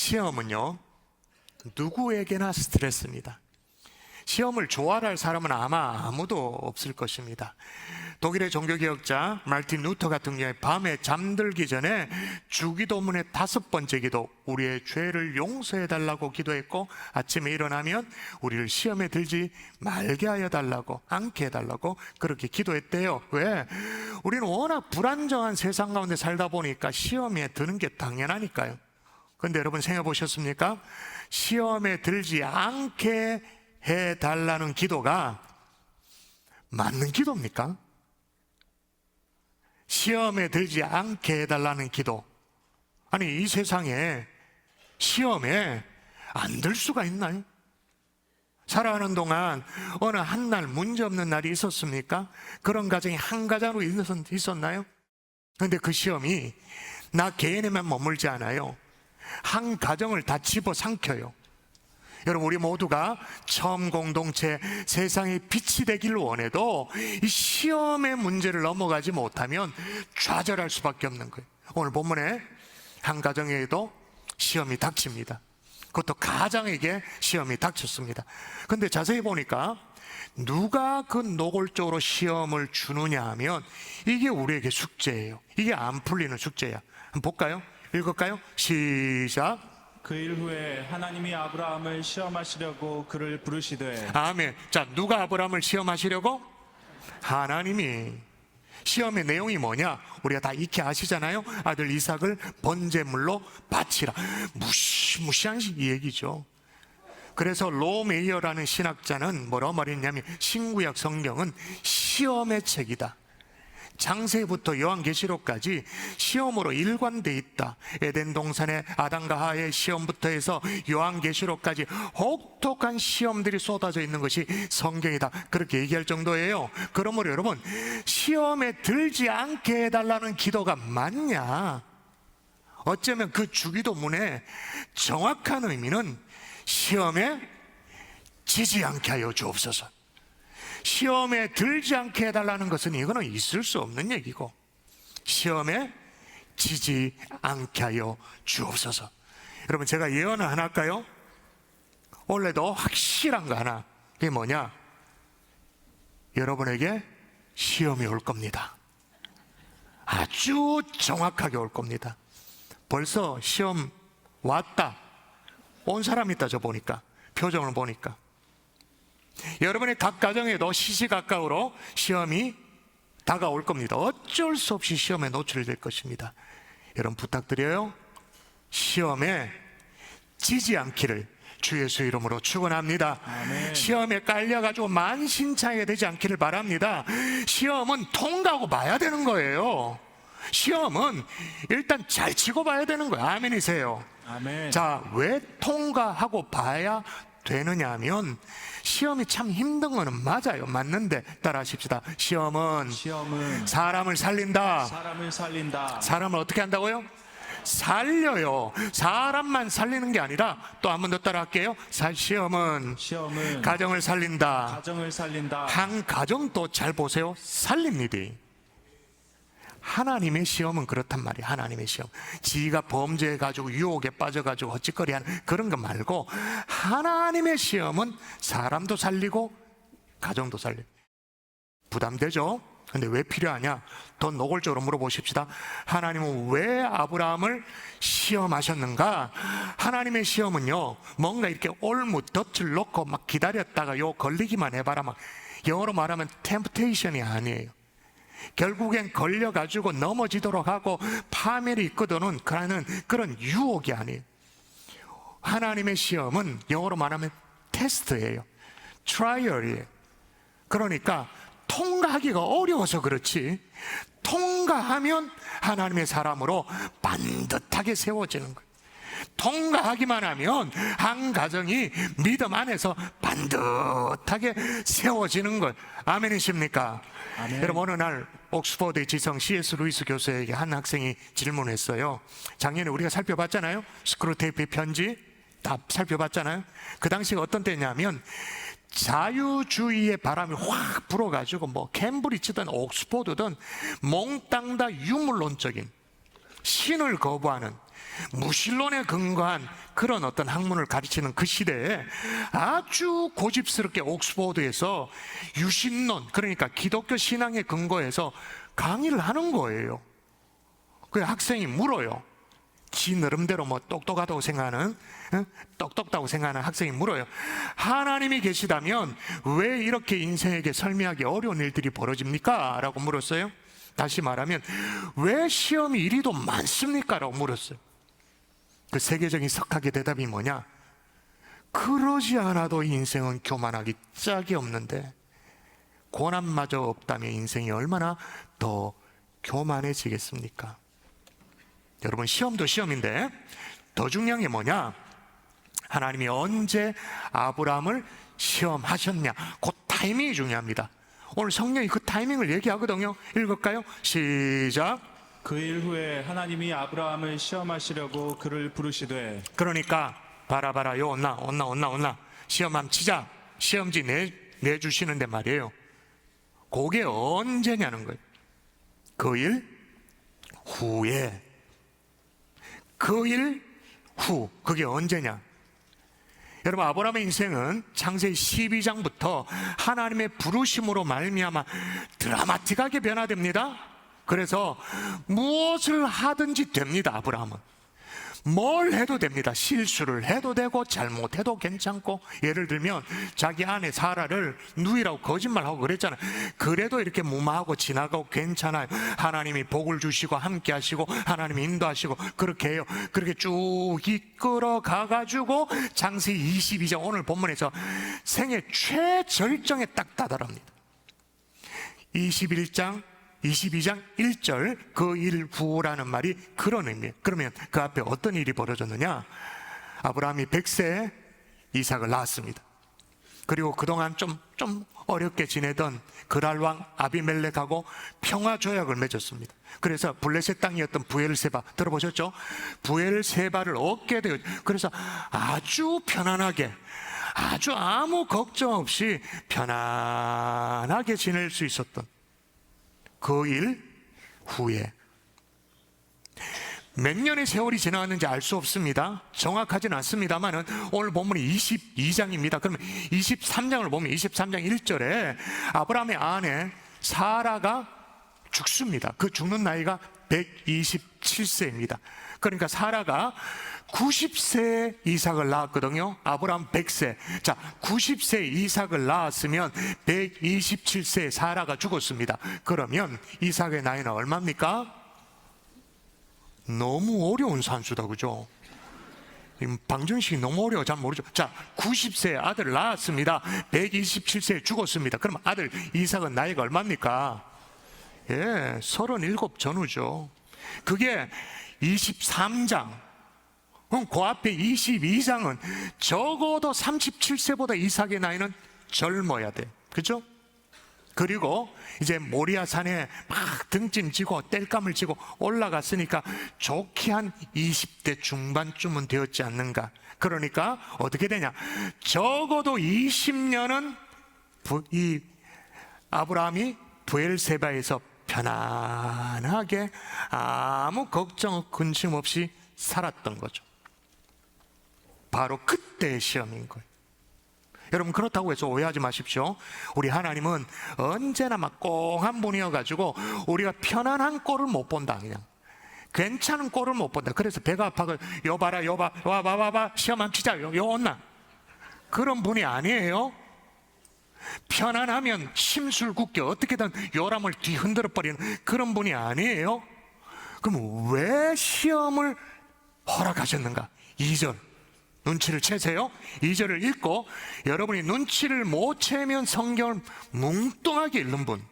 시험은요, 누구에게나 스트레스입니다. 시험을 좋아할 사람은 아마 아무도 없을 것입니다. 독일의 종교개혁자 마르틴 루터 같은 경우에 밤에 잠들기 전에 주기도문의 5번째 기도, 우리의 죄를 용서해달라고 기도했고, 아침에 일어나면 우리를 시험에 들지 말게 하여 달라고, 않게 해달라고 그렇게 기도했대요. 왜? 우리는 워낙 불안정한 세상 가운데 살다 보니까 시험에 드는 게 당연하니까요. 근데 여러분 생각해 보셨습니까? 시험에 들지 않게 해달라는 기도가 맞는 기도입니까? 시험에 들지 않게 해달라는 기도, 아니 이 세상에 시험에 안 들 수가 있나요? 살아가는 동안 어느 한 날 문제 없는 날이 있었습니까? 그런 가정이 한 가정으로 있었나요? 그런데 그 시험이 나 개인에만 머물지 않아요. 한 가정을 다 집어삼켜요. 여러분, 우리 모두가 처음 공동체, 세상의 빛이 되기를 원해도 이 시험의 문제를 넘어가지 못하면 좌절할 수밖에 없는 거예요. 오늘 본문에 한 가정에도 시험이 닥칩니다. 그것도 가장에게 시험이 닥쳤습니다. 그런데 자세히 보니까 누가 그 노골적으로 시험을 주느냐 하면 이게 우리에게 숙제예요. 이게 안 풀리는 숙제야. 한번 볼까요? 읽을까요? 시작. 그 일 후에 하나님이 아브라함을 시험하시려고 그를 부르시되. 아멘. 자, 누가 아브라함을 시험하시려고? 하나님이. 시험의 내용이 뭐냐? 우리가 다 익히 아시잖아요. 아들 이삭을 번제물로 바치라. 무시무시한 이 얘기죠. 그래서 로메이어라는 신학자는 뭐라고 말했냐면, 신구약 성경은 시험의 책이다. 창세기부터 요한계시록까지 시험으로 일관돼 있다. 에덴 동산의 아담과 하와의 시험부터 해서 요한계시록까지 혹독한 시험들이 쏟아져 있는 것이 성경이다. 그렇게 얘기할 정도예요. 그러므로 여러분, 시험에 들지 않게 해달라는 기도가 맞냐? 어쩌면 그 주기도문의 정확한 의미는 시험에 지지 않게 하여 주옵소서. 시험에 들지 않게 해달라는 것은 이거는 있을 수 없는 얘기고, 시험에 지지 않게 하여 주옵소서. 여러분, 제가 예언을 하나 할까요? 원래도 확실한 거 하나. 그게 뭐냐? 여러분에게 시험이 올 겁니다. 아주 정확하게 올 겁니다. 벌써 시험 왔다, 온 사람 있다. 저 보니까, 표정을 보니까 여러분의 각 가정에도 시시각각으로 시험이 다가올 겁니다. 어쩔 수 없이 시험에 노출될 것입니다. 여러분, 부탁드려요. 시험에 지지 않기를 주 예수 이름으로 축원합니다. 아멘. 시험에 깔려가지고 만신창이가 되지 않기를 바랍니다. 시험은 통과하고 봐야 되는 거예요. 시험은 일단 잘 치고 봐야 되는 거예요. 아멘이세요. 아멘. 자, 왜 통과하고 봐야 되느냐 하면, 시험이 참 힘든 거는 맞아요. 맞는데 따라하십시다. 시험은 사람을 살린다. 사람을 살린다. 사람을 어떻게 한다고요? 살려요. 사람만 살리는 게 아니라, 또 한 번 더 따라할게요. 시험은 가정을 살린다. 가정을 살린다. 한 가정도 잘 보세요. 살립니다. 하나님의 시험은 그렇단 말이에요. 하나님의 시험, 지가 범죄해가지고 유혹에 빠져가지고 헛짓거리하는 그런 거 말고, 하나님의 시험은 사람도 살리고 가정도 살리고. 부담되죠? 근데 왜 필요하냐? 더 노골적으로 물어보십시다. 하나님은 왜 아브라함을 시험하셨는가? 하나님의 시험은요, 뭔가 이렇게 올무 덫을 놓고 막 기다렸다가 요 걸리기만 해봐라, 막 영어로 말하면 템프테이션이 아니에요. 결국엔 걸려가지고 넘어지도록 하고 파멸이 있거든은 그런 유혹이 아니에요. 하나님의 시험은 영어로 말하면 테스트예요. 트라이얼이에요. 그러니까 통과하기가 어려워서 그렇지, 통과하면 하나님의 사람으로 반듯하게 세워지는 거예요. 통과하기만 하면 한 가정이 믿음 안에서 반듯하게 세워지는 것. 아멘이십니까? 아멘. 여러분, 어느 날 옥스퍼드의 지성 C.S. 루이스 교수에게 한 학생이 질문했어요. 작년에 우리가 살펴봤잖아요. 스크루테이프의 편지 다 살펴봤잖아요. 그 당시가 어떤 때냐면, 자유주의의 바람이 확 불어가지고 뭐 캠브리지든 옥스퍼드든 몽땅 다 유물론적인, 신을 거부하는, 무신론에 근거한 그런 어떤 학문을 가르치는 그 시대에 아주 고집스럽게 옥스포드에서 유신론, 그러니까 기독교 신앙에 근거해서 강의를 하는 거예요. 그 학생이 물어요. 지 나름대로 뭐 똑똑하다고 생각하는, 똑똑하다고 생각하는 학생이 물어요. 하나님이 계시다면 왜 이렇게 인생에게 설명하기 어려운 일들이 벌어집니까? 라고 물었어요. 다시 말하면 왜 시험이 이리도 많습니까? 라고 물었어요. 그 세계적인 석학의 대답이 뭐냐? 그러지 않아도 인생은 교만하기 짝이 없는데 고난마저 없다면 인생이 얼마나 더 교만해지겠습니까? 여러분, 시험도 시험인데 더 중요한 게 뭐냐? 하나님이 언제 아브라함을 시험하셨냐? 그 타이밍이 중요합니다. 오늘 성령이 그 타이밍을 얘기하거든요. 읽을까요? 시작. 그 일 후에 하나님이 아브라함을 시험하시려고 그를 부르시되. 그러니까 봐라 요 온나 시험 한번 치자. 시험지 내주시는데 말이에요. 그게 언제냐는 거예요. 그 일 후에. 그 일 후. 그게 언제냐? 여러분, 아브라함의 인생은 창세기 12장부터 하나님의 부르심으로 말미암아 드라마틱하게 변화됩니다. 그래서 무엇을 하든지 됩니다. 아브라함은 뭘 해도 됩니다. 실수를 해도 되고 잘못해도 괜찮고, 예를 들면 자기 아내 사라를 누이라고 거짓말하고 그랬잖아요. 그래도 이렇게 무마하고 지나가고 괜찮아요. 하나님이 복을 주시고 함께 하시고 하나님이 인도하시고 그렇게 해요. 그렇게 쭉 이끌어 가가지고 창세기 22장 오늘 본문에서 생애 최절정에 딱 다다릅니다. 22장 1절 그 일 후라는 말이 그런 의미예요. 그러면 그 앞에 어떤 일이 벌어졌느냐? 아브라함이 100세에 이삭을 낳았습니다. 그리고 그동안 좀 어렵게 지내던 그랄왕 아비멜렉하고 평화조약을 맺었습니다. 그래서 블레셋 땅이었던 부엘세바 들어보셨죠? 부엘세바를 얻게 되어, 그래서 아주 편안하게, 아주 아무 걱정 없이 편안하게 지낼 수 있었던 그 일 후에 몇 년의 세월이 지나갔는지 알 수 없습니다. 정확하진 않습니다만은 오늘 본문이 22장입니다. 그러면 23장을 보면 23장 1절에 아브라함의 아내 사라가 죽습니다. 그 죽는 나이가 127세입니다. 그러니까 사라가 90세에 이삭을 낳았거든요. 아브라함 100세. 자, 90세에 이삭을 낳았으면 127세에 사라가 죽었습니다. 그러면 이삭의 나이는 얼마입니까? 너무 어려운 산수다, 그죠? 방정식이 너무 어려워. 잘 모르죠. 자, 90세에 아들을 낳았습니다. 127세에 죽었습니다. 그럼 아들 이삭은 나이가 얼마입니까? 예, 37 전후죠. 그게 23장. 그럼 그 앞에 22장은 적어도 37세보다 이삭의 나이는 젊어야 돼. 그죠? 그리고 이제 모리아산에 막 등짐지고 땔감을 지고 올라갔으니까 좋게 한 20대 중반쯤은 되었지 않는가. 그러니까 어떻게 되냐? 적어도 20년은 이 아브라함이 부엘세바에서 편안하게 아무 걱정 근심 없이 살았던 거죠. 바로 그때의 시험인 거예요. 여러분, 그렇다고 해서 오해하지 마십시오. 우리 하나님은 언제나 막 꽁한 분이어가지고 우리가 편안한 꼴을 못 본다. 그냥 괜찮은 꼴을 못 본다. 그래서 배가 아파서 요 봐라 요 봐, 와봐 시험 안 치자 요 온나, 그런 분이 아니에요. 편안하면 심술궂게 어떻게든 요람을 뒤흔들어 버리는 그런 분이 아니에요. 그럼 왜 시험을 허락하셨는가? 2절 눈치를 채세요. 2절을 읽고 여러분이 눈치를 못 채면 성경을 뭉뚱하게 읽는 분,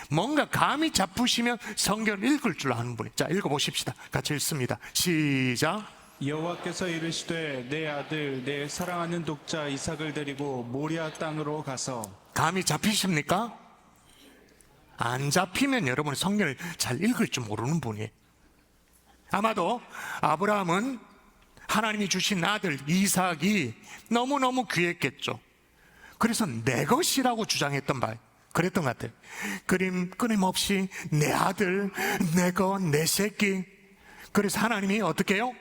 뭔가 감이 잡히시면 성경을 읽을 줄 아는 분이. 자, 읽어보십시다. 같이 읽습니다. 시작. 여호와께서 이르시되 내 아들 내 사랑하는 독자 이삭을 데리고 모리아 땅으로 가서. 감이 잡히십니까? 안 잡히면 여러분 성경을 잘 읽을 줄 모르는 분이에요. 아마도 아브라함은 하나님이 주신 아들 이삭이 너무너무 귀했겠죠. 그래서 내 것이라고 주장했던 바, 그랬던 것 같아요. 끊임없이 내 아들, 내 것, 내 새끼. 그래서 하나님이 어떻게 해요?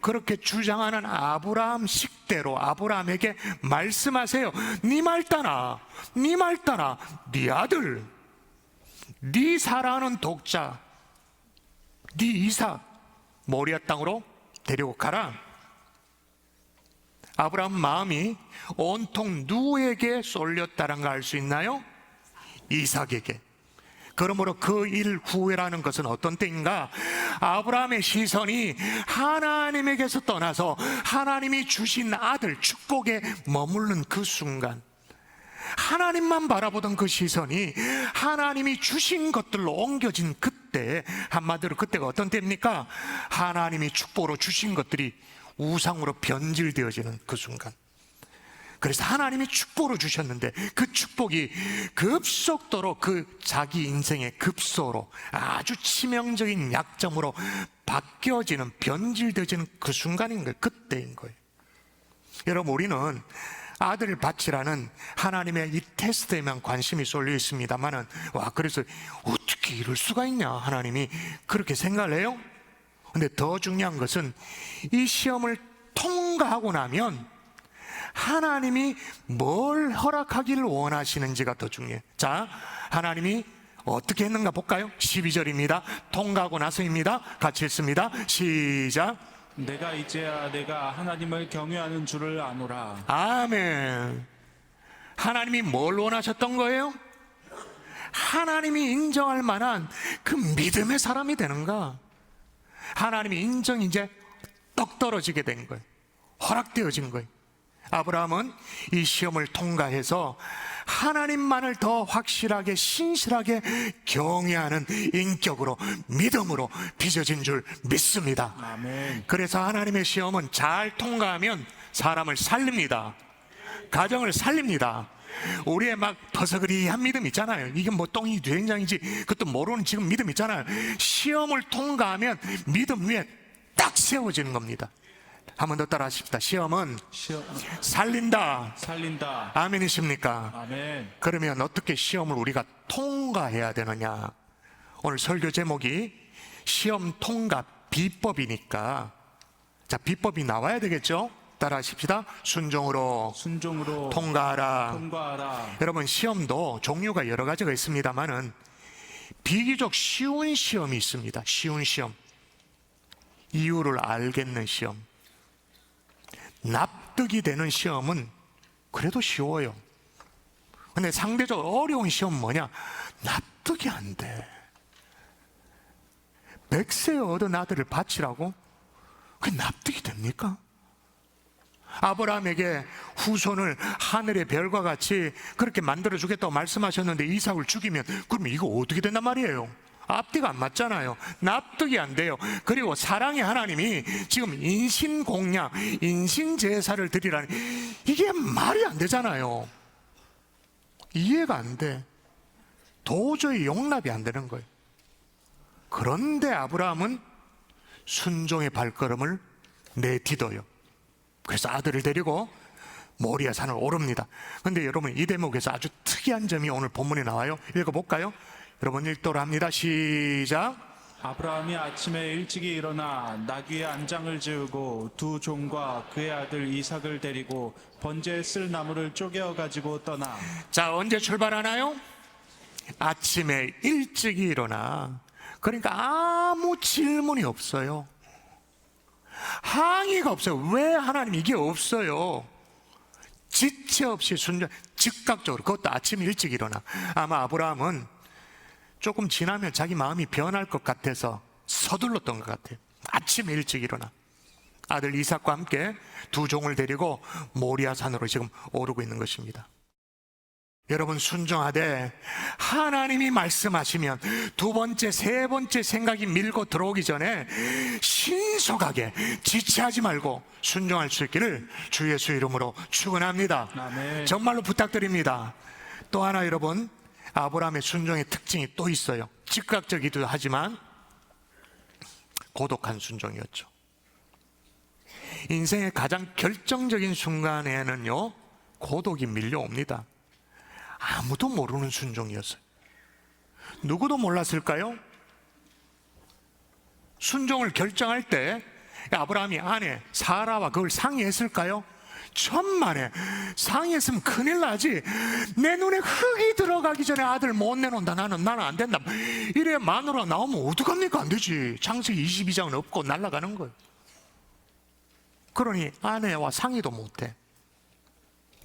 그렇게 주장하는 아브라함 식대로 아브라함에게 말씀하세요. 네 말 따라, 네 말 따라, 네 아들, 네 사랑하는 독자, 네 이삭 모리아 땅으로 데리고 가라. 아브라함 마음이 온통 누구에게 쏠렸다는 걸 알 수 있나요? 이삭에게. 그러므로 그 일 후회라는 것은 어떤 때인가? 아브라함의 시선이 하나님에게서 떠나서 하나님이 주신 아들 축복에 머무르는 그 순간, 하나님만 바라보던 그 시선이 하나님이 주신 것들로 옮겨진 그때, 한마디로 그때가 어떤 때입니까? 하나님이 축복으로 주신 것들이 우상으로 변질되어지는 그 순간. 그래서 하나님이 축복으로 주셨는데 그 축복이 급속도로 그 자기 인생의 급소로 아주 치명적인 약점으로 바뀌어지는, 변질되어지는 그 순간인 거예요. 그때인 거예요. 여러분, 우리는 아들을 바치라는 하나님의 이 테스트에만 관심이 쏠려 있습니다만은, 와, 그래서 어떻게 이럴 수가 있냐, 하나님이 그렇게 생각을 해요. 근데 더 중요한 것은 이 시험을 통과하고 나면 하나님이 뭘 허락하기를 원하시는지가 더 중요해요. 자, 하나님이 어떻게 했는가 볼까요? 12절입니다. 통과하고 나서입니다. 같이 읽습니다. 시작. 내가 이제야 내가 하나님을 경외하는 줄을 아노라. 아멘. 하나님이 뭘 원하셨던 거예요? 하나님이 인정할 만한 그 믿음의 사람이 되는가? 하나님이 인정이 이제 떡 떨어지게 된 거예요. 허락되어진 거예요. 아브라함은 이 시험을 통과해서 하나님만을 더 확실하게, 신실하게 경외하는 인격으로, 믿음으로 빚어진 줄 믿습니다. 아멘. 그래서 하나님의 시험은 잘 통과하면 사람을 살립니다. 가정을 살립니다. 우리의 막 버서그리한 믿음 있잖아요. 이게 뭐 똥이 된장인지 그것도 모르는 지금 믿음 있잖아요. 시험을 통과하면 믿음 위에 딱 세워지는 겁니다. 한 번 더 따라 하십시다. 시험은 살린다. 살린다. 아멘이십니까? 아멘. 그러면 어떻게 시험을 우리가 통과해야 되느냐? 오늘 설교 제목이 시험 통과 비법이니까, 자, 비법이 나와야 되겠죠? 따라 하십시다. 순종으로 통과하라. 통과하라. 여러분, 시험도 종류가 여러 가지가 있습니다만은 비교적 쉬운 시험이 있습니다. 쉬운 시험, 이유를 알겠는 시험. 납득이 되는 시험은 그래도 쉬워요. 근데 상대적으로 어려운 시험은 뭐냐? 납득이 안 돼. 100세 얻은 아들을 바치라고? 그게 납득이 됩니까? 아브라함에게 후손을 하늘의 별과 같이 그렇게 만들어 주겠다고 말씀하셨는데 이삭을 죽이면, 그러면 이거 어떻게 된단 말이에요? 앞뒤가 안 맞잖아요. 납득이 안 돼요. 그리고 사랑의 하나님이 지금 인신공양, 인신제사를 드리라니, 이게 말이 안 되잖아요. 이해가 안 돼. 도저히 용납이 안 되는 거예요. 그런데 아브라함은 순종의 발걸음을 내디뎌요. 그래서 아들을 데리고 모리아 산을 오릅니다. 그런데 여러분, 이 대목에서 아주 특이한 점이 오늘 본문에 나와요. 읽어볼까요? 여러분, 읽도록 합니다. 시작. 아브라함이 아침에 일찍이 일어나 나귀의 안장을 지우고 두 종과 그의 아들 이삭을 데리고 번제에 쓸 나무를 쪼개어 가지고 떠나. 자, 언제 출발하나요? 아침에 일찍 일어나. 그러니까 아무 질문이 없어요. 항의가 없어요. 왜 하나님 이게 없어요? 지체 없이 순종, 즉각적으로, 그것도 아침 일찍 일어나. 아마 아브라함은 조금 지나면 자기 마음이 변할 것 같아서 서둘렀던 것 같아요. 아침 일찍 일어나 아들 이삭과 함께 두 종을 데리고 모리아 산으로 지금 오르고 있는 것입니다. 여러분, 순종하되 하나님이 말씀하시면 두 번째, 세 번째 생각이 밀고 들어오기 전에 신속하게 지체하지 말고 순종할 수 있기를 주 예수 이름으로 축원합니다. 아멘. 정말로 부탁드립니다. 또 하나, 여러분, 아브라함의 순종의 특징이 또 있어요. 즉각적이기도 하지만 고독한 순종이었죠. 인생의 가장 결정적인 순간에는요, 고독이 밀려옵니다. 아무도 모르는 순종이었어요. 누구도 몰랐을까요? 순종을 결정할 때 아브라함이 아내 사라와 그걸 상의했을까요? 천만에 상의했으면 큰일 나지. 내 눈에 흙이 들어가기 전에 아들 못 내놓는다. 나는 안 된다. 이래 마누라 나오면 어떡합니까? 안 되지. 창세기 22장은 없고 날아가는 거예요. 그러니 아내와 상의도 못해.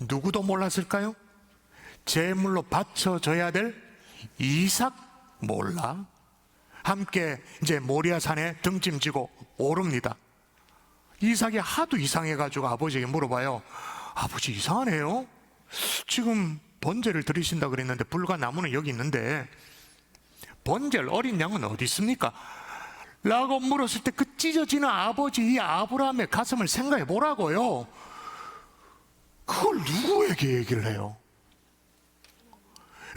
누구도 몰랐을까요? 제물로 바쳐져야 될 이삭 몰라? 함께 이제 모리아산에 등짐지고 오릅니다. 이삭이 하도 이상해가지고 아버지에게 물어봐요. 아버지 이상하네요. 지금 번제를 드리신다 그랬는데 불과 나무는 여기 있는데 번제를 어린 양은 어디 있습니까? 라고 물었을 때 그 찢어지는 아버지 이 아브라함의 가슴을 생각해 보라고요. 그걸 누구에게 얘기를 해요?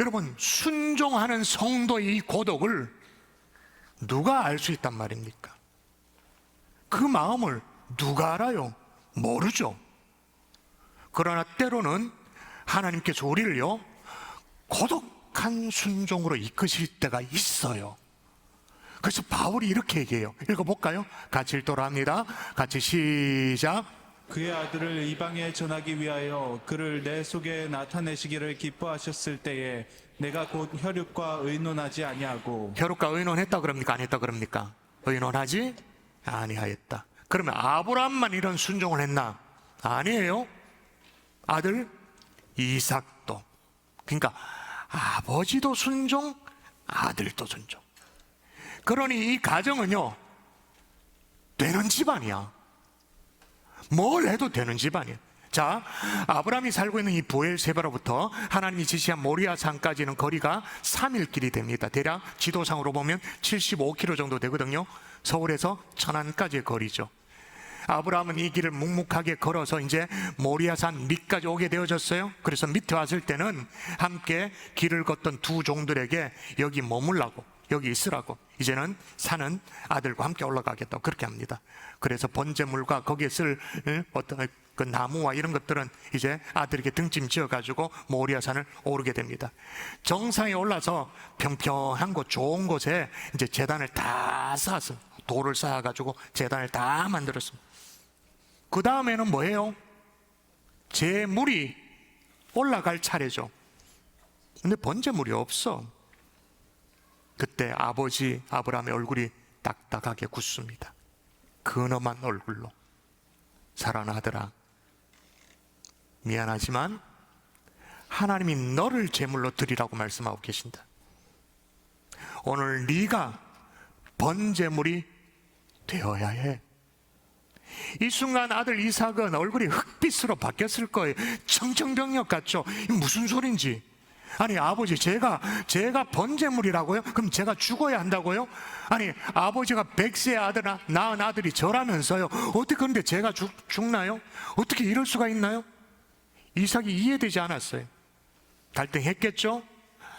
여러분, 순종하는 성도의 이 고독을 누가 알 수 있단 말입니까? 그 마음을 누가 알아요? 모르죠. 그러나 때로는 하나님께서 우리를요 고독한 순종으로 이끄실 때가 있어요. 그래서 바울이 이렇게 얘기해요. 읽어볼까요? 같이 읽도록 합니다. 같이 시작. 그의 아들을 이방에 전하기 위하여 그를 내 속에 나타내시기를 기뻐하셨을 때에 내가 곧 혈육과 의논하지 아니하고. 혈육과 의논했다 그럽니까? 안 했다 그럽니까? 의논하지 아니하였다. 그러면 아브라함만 이런 순종을 했나? 아니에요. 아들 이삭도. 그러니까 아버지도 순종, 아들도 순종. 그러니 이 가정은요 되는 집안이야. 뭘 해도 되는 집안이야. 자, 아브라함이 살고 있는 이 부엘세바로부터 하나님이 지시한 모리아산까지는 거리가 3일 길이 됩니다. 대략 지도상으로 보면 75km 정도 되거든요. 서울에서 천안까지의 거리죠. 아브라함은 이 길을 묵묵하게 걸어서 이제 모리아산 밑까지 오게 되어졌어요. 그래서 밑에 왔을 때는 함께 길을 걷던 두 종들에게 여기 머물라고, 여기 있으라고, 이제는 사는 아들과 함께 올라가겠다고 그렇게 합니다. 그래서 번제물과 거기에 쓸 어떤 그 나무와 이런 것들은 이제 아들에게 등짐 지어가지고 모리아산을 오르게 됩니다. 정상에 올라서 평평한 곳, 좋은 곳에 이제 제단을 다 쌓았습니다. 돌을 쌓아가지고 제단을 다 만들었습니다. 그 다음에는 뭐예요? 제물이 올라갈 차례죠. 근데 번제물이 없어. 그때 아버지 아브라함의 얼굴이 딱딱하게 굳습니다. 근엄한 얼굴로. 사랑하는 아들아, 미안하지만 하나님이 너를 제물로 드리라고 말씀하고 계신다. 오늘 네가 번제물이 되어야 해. 이 순간 아들 이삭은 얼굴이 흑빛으로 바뀌었을 거예요. 청천벽력 같죠? 이게 무슨 소린지. 아니 아버지 제가 번제물이라고요? 그럼 제가 죽어야 한다고요? 아니 아버지가 100세의 아들 낳은 아들이 저라면서요. 어떻게 그런데 제가 죽나요? 어떻게 이럴 수가 있나요? 이삭이 이해되지 않았어요. 갈등했겠죠?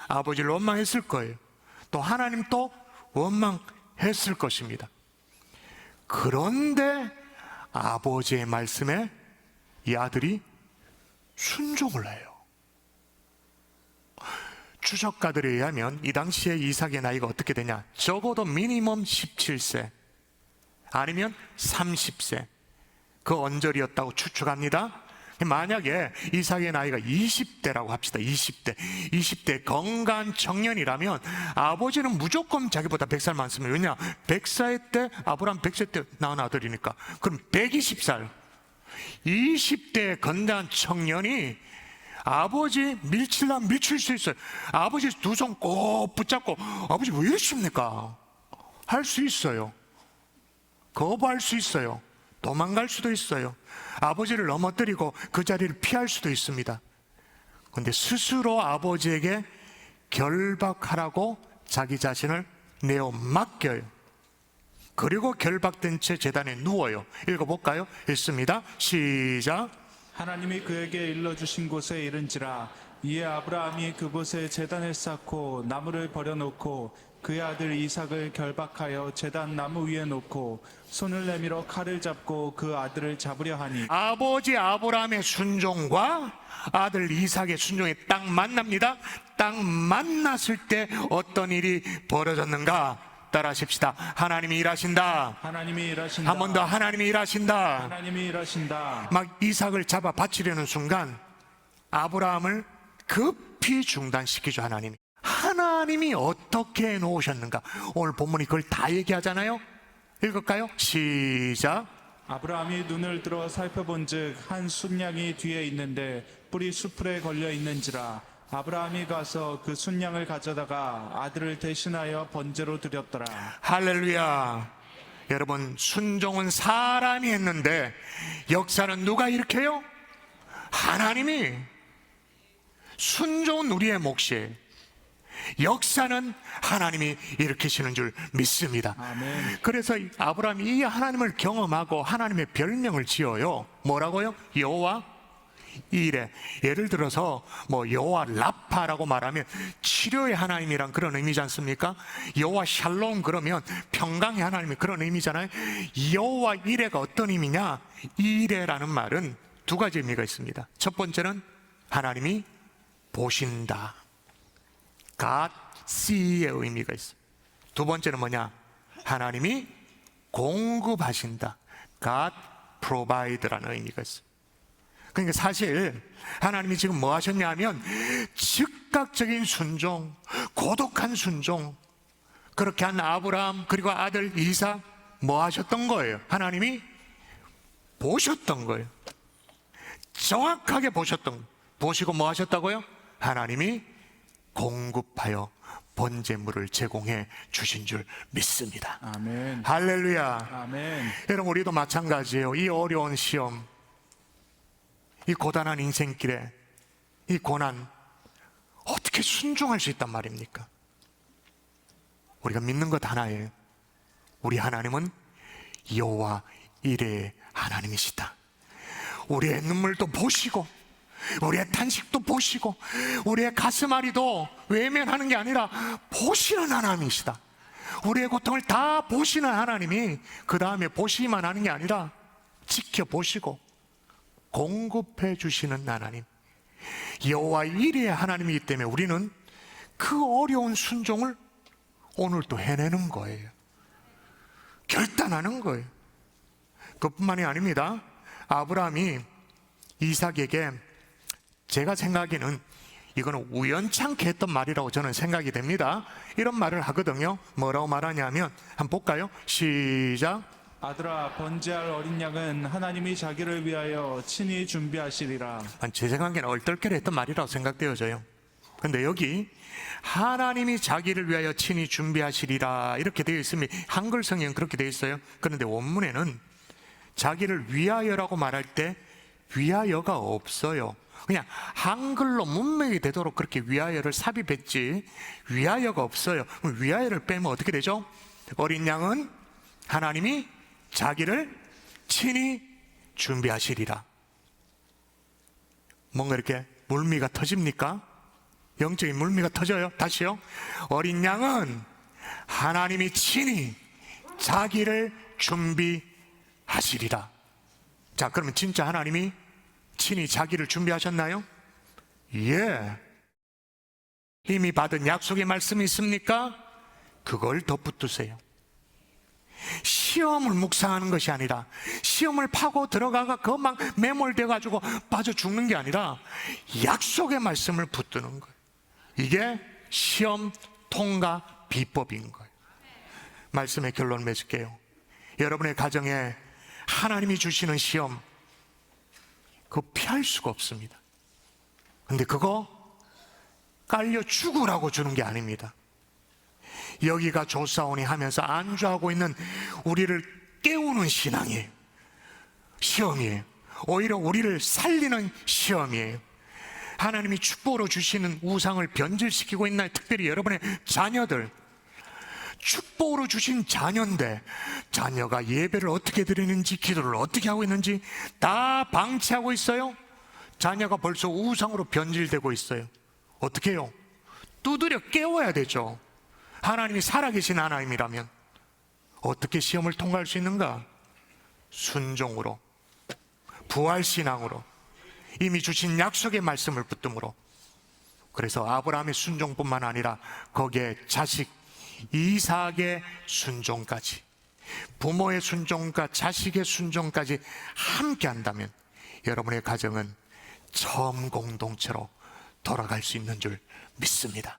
아버지를 원망했을 거예요. 또 하나님도 원망했을 것입니다. 그런데 아버지의 말씀에 이 아들이 순종을 해요. 추적가들에 의하면 이 당시에 이삭의 나이가 어떻게 되냐? 적어도 미니멈 17세 아니면 30세 그 언저리였다고 추측합니다. 만약에 이삭의 나이가 20대라고 합시다. 20대 건강한 청년이라면 아버지는 무조건 자기보다 100살 많습니다. 왜냐? 100살 때 아브라함 100세 때 낳은 아들이니까. 그럼 120살 20대 건강한 청년이 아버지 밀치려면 밀칠 수 있어요. 아버지 두 손 꼭 붙잡고 아버지 왜 이러십니까? 할 수 있어요. 거부할 수 있어요. 도망갈 수도 있어요. 아버지를 넘어뜨리고 그 자리를 피할 수도 있습니다. 그런데 스스로 아버지에게 결박하라고 자기 자신을 내어 맡겨요. 그리고 결박된 채 제단에 누워요. 읽어볼까요? 읽습니다. 시작. 하나님이 그에게 일러주신 곳에 이른지라 이에 아브라함이 그곳에 제단을 쌓고 나무를 버려놓고 그의 아들 이삭을 결박하여 제단 나무 위에 놓고 손을 내밀어 칼을 잡고 그 아들을 잡으려 하니. 아버지 아브라함의 순종과 아들 이삭의 순종이 딱 만납니다. 딱 만났을 때 어떤 일이 벌어졌는가? 따라하십시다. 하나님이 일하신다. 하나님이 일하신다. 한 번 더, 하나님이 일하신다. 하나님이 일하신다. 막 이삭을 잡아 바치려는 순간 아브라함을 급히 중단시키죠. 하나님이 어떻게 해 놓으셨는가? 오늘 본문이 그걸 다 얘기하잖아요. 읽을까요? 시작. 아브라함이 눈을 들어 살펴본즉 한 순양이 뒤에 있는데 뿔이 수풀에 걸려 있는지라. 아브라함이 가서 그 순양을 가져다가 아들을 대신하여 번제로 드렸더라. 할렐루야. 여러분, 순종은 사람이 했는데 역사는 누가 일으켜요? 하나님이. 순종은 우리의 몫이에요. 역사는 하나님이 일으키시는 줄 믿습니다. 아멘. 그래서 아브라함이 이 하나님을 경험하고 하나님의 별명을 지어요. 뭐라고요? 여호와 이레. 예를 들어서 뭐 여호와 라파라고 말하면 치료의 하나님이란 그런 의미지 않습니까? 여호와 샬롬 그러면 평강의 하나님이 그런 의미잖아요. 여호와 이레가 어떤 의미냐? 이레라는 말은 두 가지 의미가 있습니다. 첫 번째는 하나님이 보신다. God see의 의미가 있어요. 두 번째는 뭐냐? 하나님이 공급하신다. God provide라는 의미가 있어요. 그러니까 사실 하나님이 지금 뭐 하셨냐 하면 즉각적인 순종, 고독한 순종, 그렇게 한 아브라함 그리고 아들 이삭 뭐 하셨던 거예요? 하나님이 보셨던 거예요. 정확하게 보셨던 거예요. 보시고 뭐 하셨다고요? 하나님이 공급하여 번제물을 제공해 주신 줄 믿습니다. 아멘. 할렐루야. 아멘. 여러분, 우리도 마찬가지예요. 이 어려운 시험, 이 고단한 인생길에 이 고난 어떻게 순종할 수 있단 말입니까? 우리가 믿는 것 하나예요. 우리 하나님은 여호와 이레의 하나님이시다. 우리의 눈물도 보시고 우리의 탄식도 보시고 우리의 가슴앓이도 외면하는 게 아니라 보시는 하나님이시다. 우리의 고통을 다 보시는 하나님이 그 다음에 보시기만 하는 게 아니라 지켜보시고 공급해 주시는 하나님, 여호와 이레의 하나님이기 때문에 우리는 그 어려운 순종을 오늘 또 해내는 거예요. 결단하는 거예요. 그뿐만이 아닙니다. 아브라함이 이삭에게, 제가 생각에는 이거는 우연찮게 했던 말이라고 저는 생각이 됩니다. 이런 말을 하거든요. 뭐라고 말하냐면 한번 볼까요? 시작. 아들아, 번제할 어린 양은 하나님이 자기를 위하여 친히 준비하시리라. 제 생각에는 얼떨결에 했던 말이라고 생각되어져요. 근데 여기 하나님이 자기를 위하여 친히 준비하시리라 이렇게 되어 있으면 한글 성경은 그렇게 되어 있어요. 그런데 원문에는 자기를 위하여라고 말할 때 위하여가 없어요. 그냥 한글로 문맥이 되도록 그렇게 위하여를 삽입했지 위하여가 없어요. 그럼 위하여를 빼면 어떻게 되죠? 어린 양은 하나님이 자기를 친히 준비하시리라. 뭔가 이렇게 물미가 터집니까? 영적인 물미가 터져요. 다시요. 어린 양은 하나님이 친히 자기를 준비하시리라. 자, 그러면 진짜 하나님이 친히 자기를 준비하셨나요? 예. 이미 받은 약속의 말씀이 있습니까? 그걸 덧붙으세요. 시험을 묵상하는 것이 아니라 시험을 파고 들어가가 그것만 매몰돼 가지고 빠져 죽는 게 아니라 약속의 말씀을 붙드는 거예요. 이게 시험 통과 비법인 거예요. 말씀의 결론 맺을게요. 여러분의 가정에 하나님이 주시는 시험 그거 피할 수가 없습니다. 근데 그거 깔려 죽으라고 주는 게 아닙니다. 여기가 조사오니 하면서 안주하고 있는 우리를 깨우는 신앙이에요. 시험이에요. 오히려 우리를 살리는 시험이에요. 하나님이 축복으로 주시는 우상을 변질시키고 있나요? 특별히 여러분의 자녀들, 축복으로 주신 자녀인데 자녀가 예배를 어떻게 드리는지 기도를 어떻게 하고 있는지 다 방치하고 있어요. 자녀가 벌써 우상으로 변질되고 있어요. 어떻게 해요? 두드려 깨워야 되죠. 하나님이 살아계신 하나님이라면 어떻게 시험을 통과할 수 있는가? 순종으로, 부활신앙으로, 이미 주신 약속의 말씀을 붙듦으로. 그래서 아브라함의 순종뿐만 아니라 거기에 자식 이삭의 순종까지, 부모의 순종과 자식의 순종까지 함께 한다면 여러분의 가정은 처음 공동체로 돌아갈 수 있는 줄 믿습니다.